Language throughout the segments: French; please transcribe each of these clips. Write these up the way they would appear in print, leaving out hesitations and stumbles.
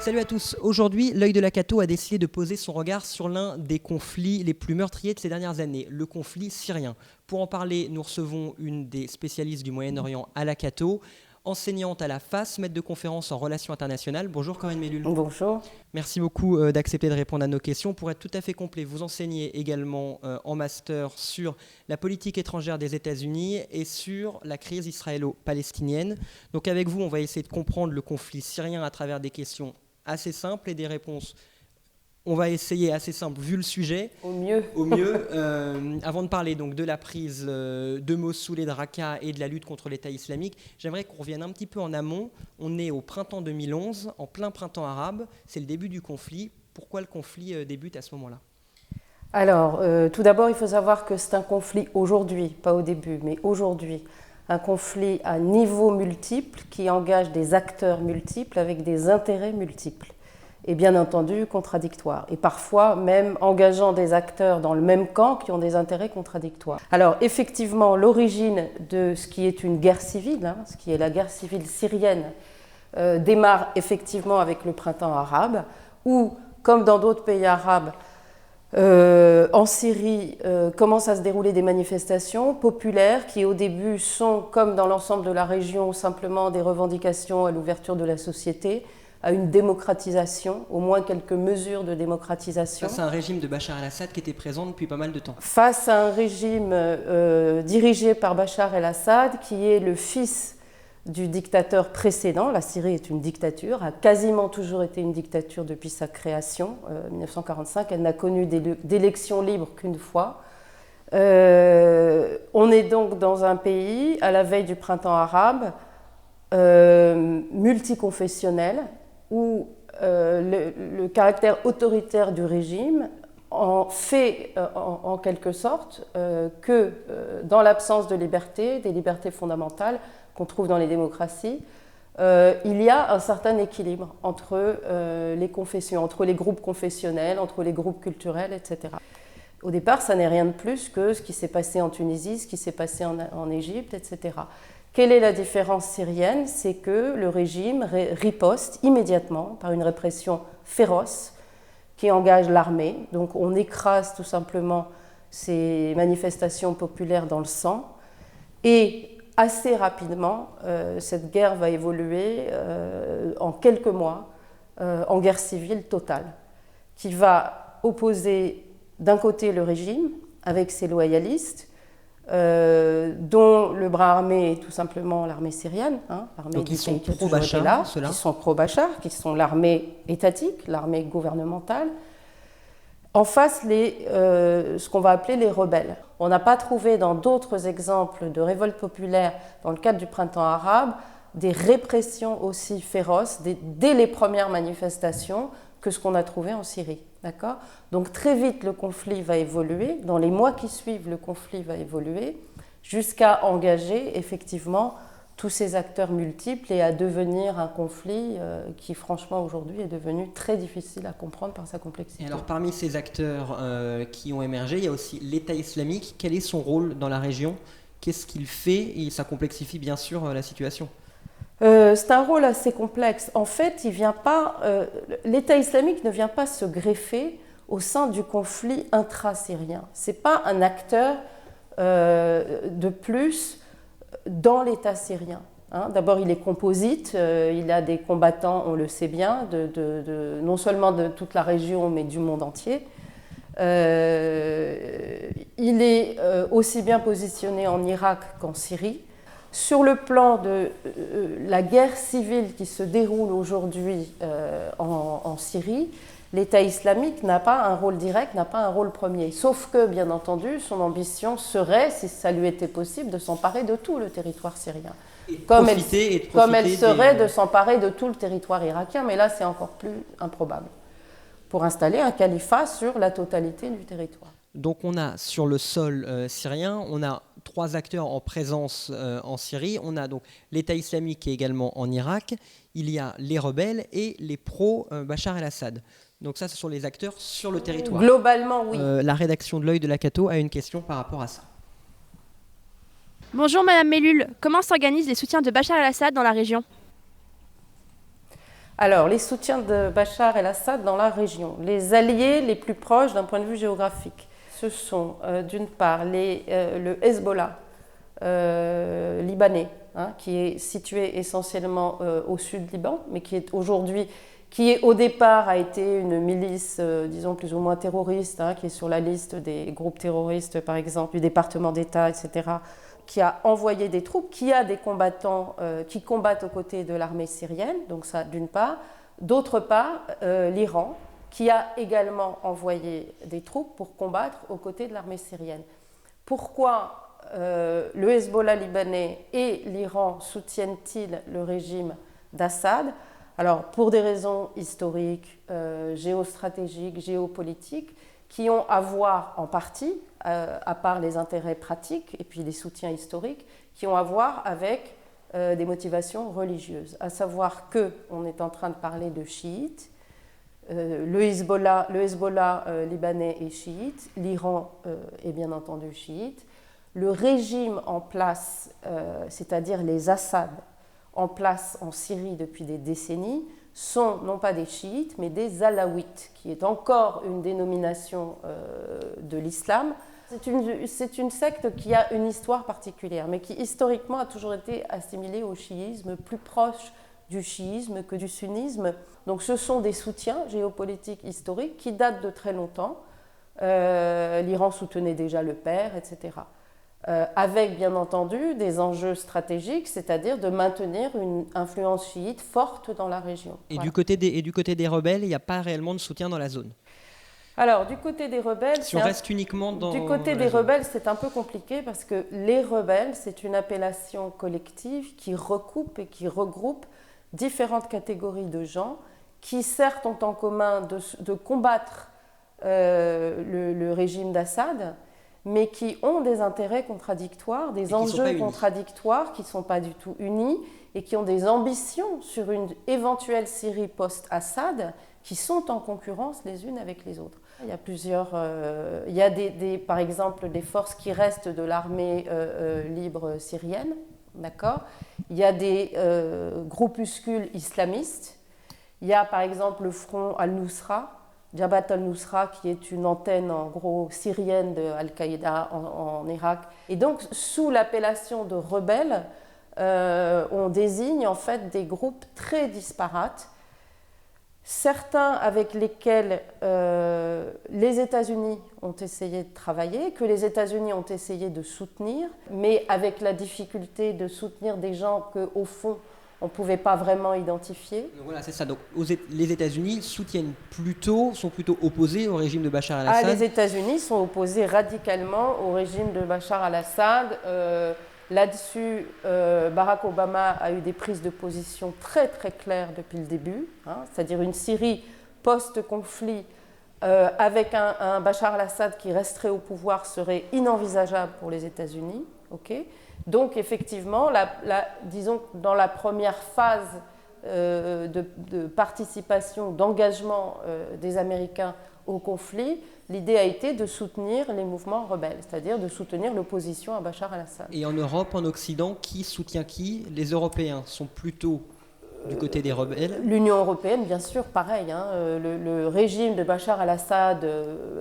Salut à tous. Aujourd'hui, l'œil de la Cato a décidé de poser son regard sur l'un des conflits les plus meurtriers de ces dernières années, le conflit syrien. Pour en parler, nous recevons une des spécialistes du Moyen-Orient à la Cato, enseignante à la FAS, maître de conférences en relations internationales. Bonjour Corinne Mellul. Bonjour. Merci beaucoup d'accepter de répondre à nos questions. Pour être tout à fait complet, vous enseignez également en master sur la politique étrangère des États-Unis et sur la crise israélo-palestinienne. Donc avec vous, on va essayer de comprendre le conflit syrien à travers des questions assez simples et des réponses. On va essayer assez simple vu le sujet. Au mieux. Avant de parler donc de la prise de Mossoul et de Raqqa et de la lutte contre l'État islamique, j'aimerais qu'on revienne un petit peu en amont. On est au printemps 2011, en plein printemps arabe. C'est le début du conflit. Pourquoi le conflit débute à ce moment-là ? Alors, tout d'abord, il faut savoir que c'est un conflit aujourd'hui, pas au début, mais aujourd'hui. Un conflit à niveau multiple qui engage des acteurs multiples avec des intérêts multiples. Et bien entendu contradictoires, et parfois même engageant des acteurs dans le même camp qui ont des intérêts contradictoires. Alors effectivement, l'origine de ce qui est une guerre civile, ce qui est la guerre civile syrienne, démarre effectivement avec le printemps arabe, où, comme dans d'autres pays arabes, en Syrie, commencent à se dérouler des manifestations populaires qui au début sont, comme dans l'ensemble de la région, simplement des revendications à l'ouverture de la société, à une démocratisation, au moins quelques mesures de démocratisation. Face à un régime de Bachar el-Assad qui était présent depuis pas mal de temps. Face à un régime dirigé par Bachar el-Assad, qui est le fils du dictateur précédent. La Syrie est une dictature, a quasiment toujours été une dictature depuis sa création, 1945. Elle n'a connu d'élections libres qu'une fois. On est donc dans un pays, à la veille du printemps arabe, multiconfessionnel, où le caractère autoritaire du régime en fait en quelque sorte que dans l'absence de liberté, des libertés fondamentales qu'on trouve dans les démocraties, il y a un certain équilibre entre les confessions, entre les groupes confessionnels, entre les groupes culturels, etc. Au départ, ça n'est rien de plus que ce qui s'est passé en Tunisie, ce qui s'est passé en Égypte, etc. Quelle est la différence syrienne ? C'est que le régime riposte immédiatement par une répression féroce qui engage l'armée. Donc on écrase tout simplement ces manifestations populaires dans le sang. Et assez rapidement, cette guerre va évoluer en quelques mois en guerre civile totale, qui va opposer d'un côté le régime avec ses loyalistes, dont le bras armé est tout simplement l'armée syrienne, l'armée qui sont pro-Bachar, qui sont pro-Bachar, qui sont l'armée étatique, l'armée gouvernementale. En face, ce qu'on va appeler les rebelles. On n'a pas trouvé dans d'autres exemples de révoltes populaires dans le cadre du printemps arabe des répressions aussi féroces dès les premières manifestations que ce qu'on a trouvé en Syrie. D'accord ? Donc très vite, le conflit va évoluer. Dans les mois qui suivent, le conflit va évoluer jusqu'à engager effectivement tous ces acteurs multiples et à devenir un conflit qui, franchement, aujourd'hui est devenu très difficile à comprendre par sa complexité. Et alors, parmi ces acteurs qui ont émergé, il y a aussi l'État islamique. Quel est son rôle dans la région ? Qu'est-ce qu'il fait ? Et ça complexifie bien sûr la situation. C'est un rôle assez complexe. En fait, l'État islamique ne vient pas se greffer au sein du conflit intra-syrien. Ce n'est pas un acteur de plus dans l'État syrien. D'abord, il est composite, il a des combattants, on le sait bien, non seulement de toute la région, mais du monde entier. Il est aussi bien positionné en Irak qu'en Syrie. Sur le plan de la guerre civile qui se déroule aujourd'hui en Syrie, l'État islamique n'a pas un rôle direct, n'a pas un rôle premier. Sauf que, bien entendu, son ambition serait, si ça lui était possible, de s'emparer de tout le territoire syrien. Comme elle serait de s'emparer de tout le territoire irakien, mais là c'est encore plus improbable, pour installer un califat sur la totalité du territoire. Donc on a sur le sol syrien, on a 3 acteurs en présence en Syrie. On a donc l'État islamique qui est également en Irak. Il y a les rebelles et les pro-Bachar el-Assad. Donc ça, ce sont les acteurs sur le territoire. Globalement, oui. La rédaction de l'œil de la Cato a une question par rapport à ça. Bonjour Madame Mellul, comment s'organisent les soutiens de Bachar el-Assad dans la région ? Alors, les soutiens de Bachar el-Assad dans la région. Les alliés les plus proches d'un point de vue géographique, ce sont d'une part le Hezbollah libanais, qui est situé essentiellement au sud du Liban, mais qui est aujourd'hui, au départ a été une milice, disons plus ou moins terroriste, qui est sur la liste des groupes terroristes, par exemple, du département d'État, etc., qui a envoyé des troupes, qui a des combattants qui combattent aux côtés de l'armée syrienne, donc ça d'une part. D'autre part, l'Iran, qui a également envoyé des troupes pour combattre aux côtés de l'armée syrienne. Pourquoi le Hezbollah libanais et l'Iran soutiennent-ils le régime d'Assad? Alors, pour des raisons historiques, géostratégiques, géopolitiques, qui ont à voir en partie, à part les intérêts pratiques et puis les soutiens historiques, qui ont à voir avec des motivations religieuses. À savoir qu'on est en train de parler de chiites, le Hezbollah libanais est chiite, l'Iran est bien entendu chiite, le régime en place, c'est-à-dire les Assad en place en Syrie depuis des décennies, sont non pas des chiites, mais des alaouites, qui est encore une dénomination de l'islam. C'est une secte qui a une histoire particulière, mais qui historiquement a toujours été assimilée au chiisme, plus proche du chiisme que du sunnisme. Donc ce sont des soutiens géopolitiques historiques qui datent de très longtemps. L'Iran soutenait déjà le père, etc. Avec bien entendu des enjeux stratégiques, c'est-à-dire de maintenir une influence chiite forte dans la région. Et voilà. Du côté des rebelles, il n'y a pas réellement de soutien dans la zone. Alors, du côté des rebelles, si on reste uniquement dans du côté des rebelles, c'est un peu compliqué parce que les rebelles, c'est une appellation collective qui recoupe et qui regroupe différentes catégories de gens qui, certes, ont en commun de combattre le régime d'Assad, mais qui ont des intérêts contradictoires, des enjeux contradictoires qui ne sont pas du tout unis et qui ont des ambitions sur une éventuelle Syrie post-Assad qui sont en concurrence les unes avec les autres. Il y a plusieurs, il y a par exemple des forces qui restent de l'armée libre syrienne, d'accord. Il y a des groupuscules islamistes. Il y a par exemple le front Al-Nusra, Jabhat al-Nusra, qui est une antenne en gros syrienne de Al-Qaïda en Irak. Et donc, sous l'appellation de rebelles, on désigne en fait des groupes très disparates, certains avec lesquels les États-Unis ont essayé de travailler, que les États-Unis ont essayé de soutenir, mais avec la difficulté de soutenir des gens qu'au fond, on ne pouvait pas vraiment identifier. Donc voilà, c'est ça. Donc, les États-Unis sont plutôt opposés au régime de Bachar el-Assad. Les États-Unis sont opposés radicalement au régime de Bachar el-Assad. Là-dessus, Barack Obama a eu des prises de position très très claires depuis le début, c'est-à-dire une Syrie post-conflit avec un Bachar el-Assad qui resterait au pouvoir serait inenvisageable pour les États-Unis. Okay. Donc effectivement, disons dans la première phase de participation, d'engagement des Américains au conflit, l'idée a été de soutenir les mouvements rebelles, c'est-à-dire de soutenir l'opposition à Bachar el-Assad. Et en Europe, en Occident, qui soutient qui? Les Européens sont plutôt du côté des rebelles. L'Union européenne, bien sûr, pareil. Le régime de Bachar el-Assad,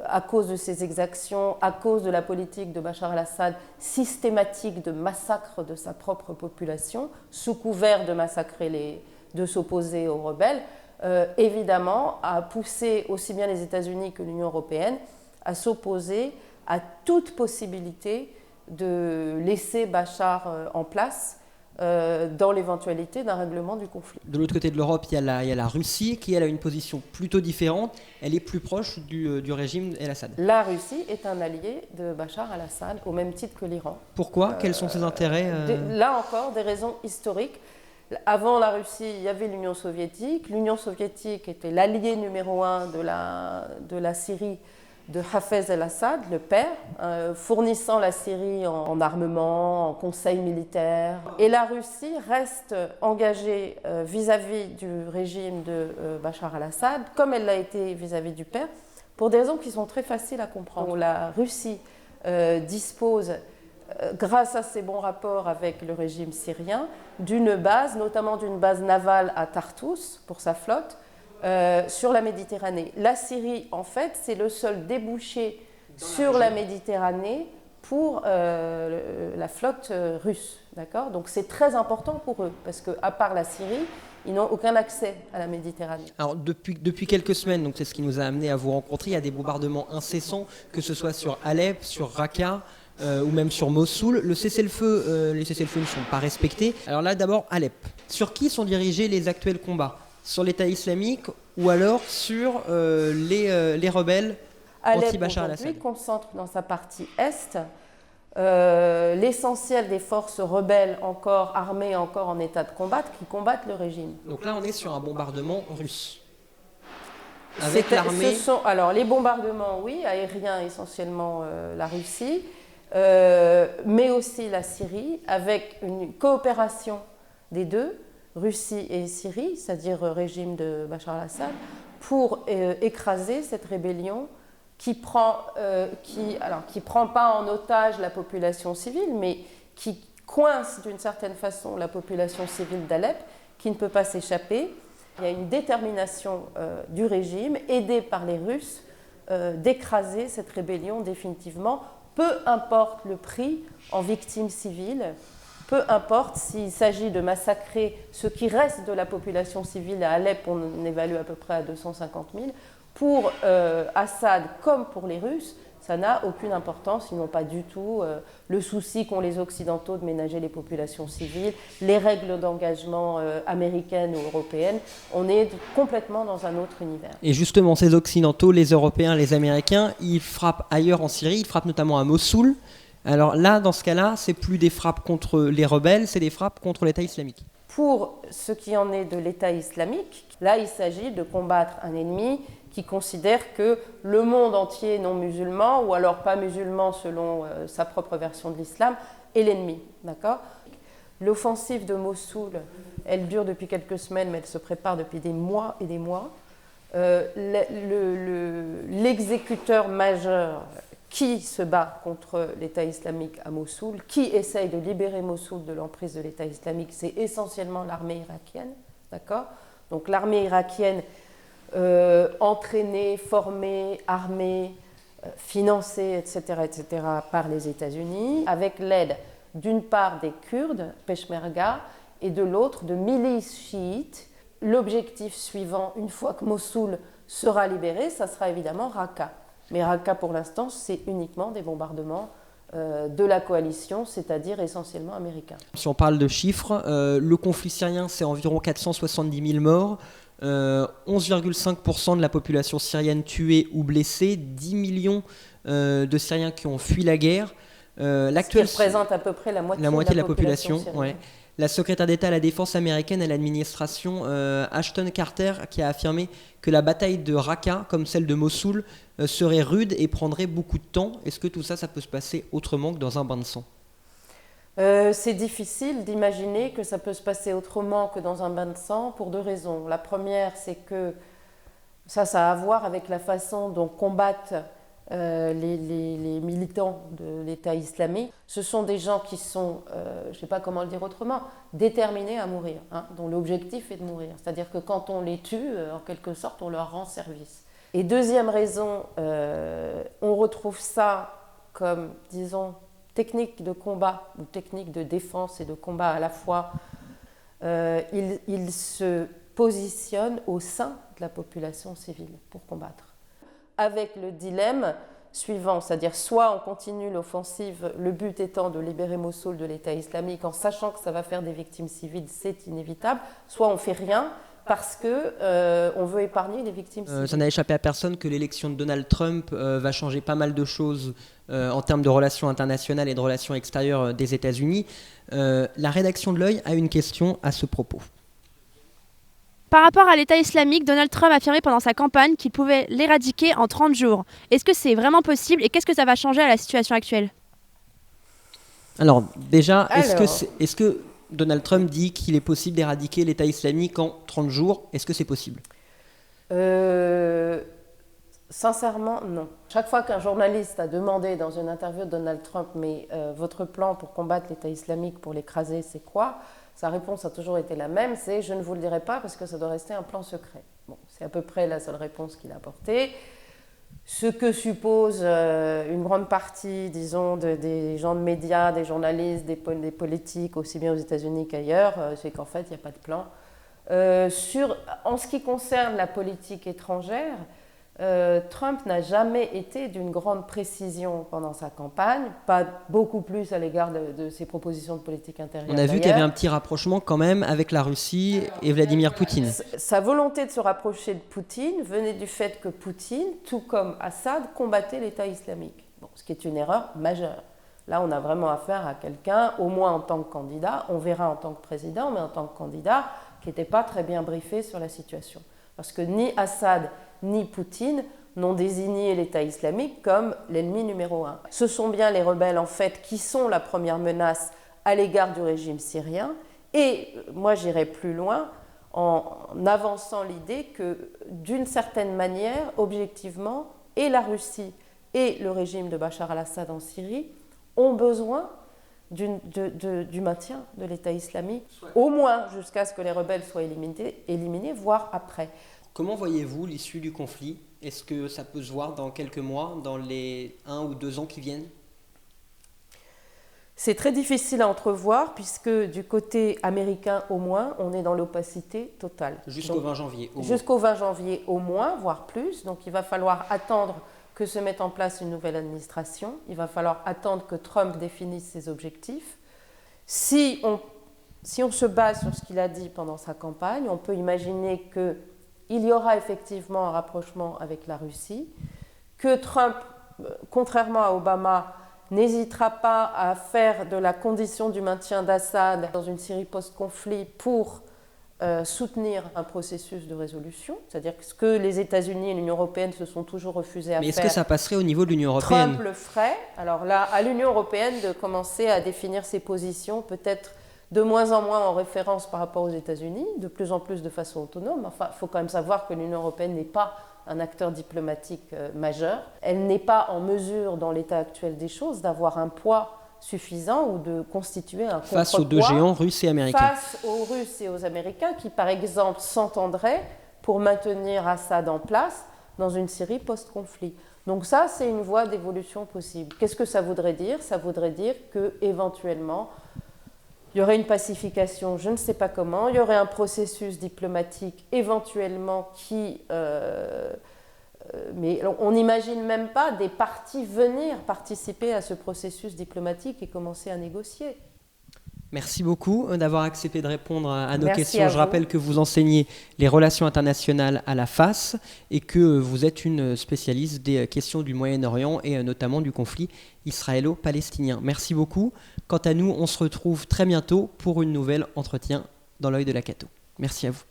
à cause de ses exactions, à cause de la politique de Bachar el-Assad systématique de massacre de sa propre population, sous couvert de s'opposer aux rebelles, évidemment, a poussé aussi bien les États-Unis que l'Union européenne à s'opposer à toute possibilité de laisser Bachar en place dans l'éventualité d'un règlement du conflit. De l'autre côté de l'Europe, il y a la Russie qui elle, a une position plutôt différente. Elle est plus proche du régime el-Assad. La Russie est un allié de Bachar el-Assad au même titre que l'Iran. Pourquoi? Quels sont ses intérêts Là encore, des raisons historiques. Avant la Russie, il y avait l'Union soviétique. L'Union soviétique était l'allié numéro 1 de la Syrie de Hafez el-Assad, le père, fournissant la Syrie en armement, en conseil militaire. Et la Russie reste engagée vis-à-vis du régime de Bachar el-Assad, comme elle l'a été vis-à-vis du père, pour des raisons qui sont très faciles à comprendre. La Russie dispose grâce à ses bons rapports avec le régime syrien, d'une base, notamment d'une base navale à Tartous pour sa flotte, sur la Méditerranée. La Syrie, en fait, c'est le seul débouché sur la Méditerranée pour la flotte russe. D'accord ? Donc c'est très important pour eux, parce qu'à part la Syrie, ils n'ont aucun accès à la Méditerranée. Alors depuis quelques semaines, donc c'est ce qui nous a amené à vous rencontrer, il y a des bombardements incessants, que ce soit sur Alep, sur Raqqa, ou même sur Mossoul. Les cessez-le-feu ne sont pas respectés. Alors là, d'abord, Alep. Sur qui sont dirigés les actuels combats ? Sur l'État islamique ou alors sur les rebelles anti-Bachar al-Assad ? Alep, aujourd'hui, concentre dans sa partie est l'essentiel des forces rebelles encore armées, encore en état de combattre, qui combattent le régime. Donc là, on est sur un bombardement russe. Avec l'armée... Alors, les bombardements, oui, aériens essentiellement la Russie, mais aussi la Syrie, avec une coopération des deux, Russie et Syrie, c'est-à-dire régime de Bachar al-Assad, pour écraser cette rébellion qui prend pas en otage la population civile, mais qui coince d'une certaine façon la population civile d'Alep, qui ne peut pas s'échapper. Il y a une détermination du régime, aidé par les Russes, d'écraser cette rébellion définitivement, peu importe le prix en victimes civiles, peu importe s'il s'agit de massacrer ce qui reste de la population civile à Alep, on évalue à peu près à 250 000. Pour Assad comme pour les Russes, ça n'a aucune importance, ils n'ont pas du tout le souci qu'ont les Occidentaux de ménager les populations civiles, les règles d'engagement américaines ou européennes. On est complètement dans un autre univers. Et justement, ces Occidentaux, les Européens, les Américains, ils frappent ailleurs en Syrie, ils frappent notamment à Mossoul. Alors là, dans ce cas-là, c'est plus des frappes contre les rebelles, c'est des frappes contre l'État islamique. Pour ce qui en est de l'État islamique, là, il s'agit de combattre un ennemi qui considère que le monde entier non musulman, ou alors pas musulman selon sa propre version de l'islam, est l'ennemi. D'accord ? L'offensive de Mossoul, elle dure depuis quelques semaines, mais elle se prépare depuis des mois et des mois. L'exécuteur majeur qui se bat contre l'État islamique à Mossoul, qui essaye de libérer Mossoul de l'emprise de l'État islamique, c'est essentiellement l'armée irakienne. D'accord ? Donc l'armée irakienne entraînée, formée, armée, financée, etc., par les États-Unis, avec l'aide d'une part des Kurdes, Peshmerga, et de l'autre de milices chiites. L'objectif suivant, une fois que Mossoul sera libéré, ça sera évidemment Raqqa. Mais Raqqa, pour l'instant, c'est uniquement des bombardements de la coalition, c'est-à-dire essentiellement américains. Si on parle de chiffres, le conflit syrien, c'est environ 470 000 morts, 11,5% de la population syrienne tuée ou blessée, 10 millions de Syriens qui ont fui la guerre. Ce qui représente à peu près la moitié de la population ouais. La secrétaire d'État à la défense américaine et à l'administration, Ashton Carter, qui a affirmé que la bataille de Raqqa, comme celle de Mossoul, serait rude et prendrait beaucoup de temps. Est-ce que tout ça, ça peut se passer autrement que dans un bain de sang ? C'est difficile d'imaginer que ça peut se passer autrement que dans un bain de sang pour deux raisons. La première, c'est que ça a à voir avec la façon dont combattent les militants de l'État islamique. Ce sont des gens qui sont, je ne sais pas comment le dire autrement, déterminés à mourir, dont l'objectif est de mourir. C'est-à-dire que quand on les tue, en quelque sorte, on leur rend service. Et deuxième raison, on retrouve ça comme, disons, technique de combat ou technique de défense et de combat à la fois. Il se positionne au sein de la population civile pour combattre, avec le dilemme suivant, c'est-à-dire soit on continue l'offensive, le but étant de libérer Mossoul de l'État islamique en sachant que ça va faire des victimes civiles, c'est inévitable, soit on fait rien parce qu'on veut épargner les victimes civiles. Ça n'a échappé à personne que l'élection de Donald Trump va changer pas mal de choses en termes de relations internationales et de relations extérieures des États-Unis. La rédaction de l'Œil a une question à ce propos. Par rapport à l'État islamique, Donald Trump a affirmé pendant sa campagne qu'il pouvait l'éradiquer en 30 jours. Est-ce que c'est vraiment possible et qu'est-ce que ça va changer à la situation actuelle ? Alors déjà, est-ce que Donald Trump dit qu'il est possible d'éradiquer l'État islamique en 30 jours ? Est-ce que c'est possible ? Sincèrement, non. Chaque fois qu'un journaliste a demandé dans une interview de Donald Trump « Mais votre plan pour combattre l'État islamique, pour l'écraser, c'est quoi ?» Sa réponse a toujours été la même, c'est « Je ne vous le dirai pas parce que ça doit rester un plan secret. » Bon, c'est à peu près la seule réponse qu'il a apportée. Ce que suppose une grande partie, disons, des gens de médias, des journalistes, des politiques, aussi bien aux États-Unis qu'ailleurs, c'est qu'en fait, il n'y a pas de plan. En ce qui concerne la politique étrangère, Trump n'a jamais été d'une grande précision pendant sa campagne, pas beaucoup plus à l'égard de ses propositions de politique intérieure. On a vu qu'il y avait un petit rapprochement quand même avec la Russie et Vladimir Poutine. Sa volonté de se rapprocher de Poutine venait du fait que Poutine, tout comme Assad, combattait l'État islamique. Bon, ce qui est une erreur majeure. Là, on a vraiment affaire à quelqu'un, au moins en tant que candidat, on verra en tant que président, mais en tant que candidat, qui n'était pas très bien briefé sur la situation. Parce que ni Assad ni Poutine n'ont désigné l'État islamique comme l'ennemi numéro un. Ce sont bien les rebelles, en fait, qui sont la première menace à l'égard du régime syrien. Et moi, j'irai plus loin en avançant l'idée que, d'une certaine manière, objectivement, et la Russie et le régime de Bachar al-Assad en Syrie ont besoin du maintien de l'État islamique, au moins jusqu'à ce que les rebelles soient éliminés, voire après. Comment voyez-vous l'issue du conflit? Est-ce que ça peut se voir dans quelques mois, dans les 1 ou 2 ans qui viennent? C'est très difficile à entrevoir puisque du côté américain au moins, on est dans l'opacité totale. Jusqu'au 20 janvier au moins. Jusqu'au 20 janvier au moins, voire plus. Donc il va falloir attendre que se mette en place une nouvelle administration. Il va falloir attendre que Trump définisse ses objectifs. Si on se base sur ce qu'il a dit pendant sa campagne, on peut imaginer qu'il y aura effectivement un rapprochement avec la Russie, que Trump, contrairement à Obama, n'hésitera pas à faire de la condition du maintien d'Assad dans une Syrie post-conflit pour soutenir un processus de résolution, c'est-à-dire ce que les États-Unis et l'Union européenne se sont toujours refusés à faire. Mais est-ce que ça passerait au niveau de l'Union européenne? Trump le ferait. Alors là, à l'Union européenne de commencer à définir ses positions, peut-être de moins en moins en référence par rapport aux États-Unis, de plus en plus de façon autonome. Enfin, il faut quand même savoir que l'Union européenne n'est pas un acteur diplomatique majeur. Elle n'est pas en mesure, dans l'état actuel des choses, d'avoir un poids suffisant ou de constituer un contrepoids face aux deux géants russes et américains. Face aux Russes et aux Américains qui, par exemple, s'entendraient pour maintenir Assad en place dans une Syrie post-conflit. Donc ça, c'est une voie d'évolution possible. Qu'est-ce que ça voudrait dire? Ça voudrait dire qu'éventuellement, il y aurait une pacification, je ne sais pas comment, il y aurait un processus diplomatique éventuellement qui... mais on n'imagine même pas des partis venir participer à ce processus diplomatique et commencer à négocier. Merci beaucoup d'avoir accepté de répondre à nos Merci questions. à Je vous. rappelle que vous enseignez les relations internationales à la FAS et que vous êtes une spécialiste des questions du Moyen-Orient et notamment du conflit israélo-palestinien. Merci beaucoup. Quant à nous, on se retrouve très bientôt pour une nouvelle entretien dans l'œil de la Cato. Merci à vous.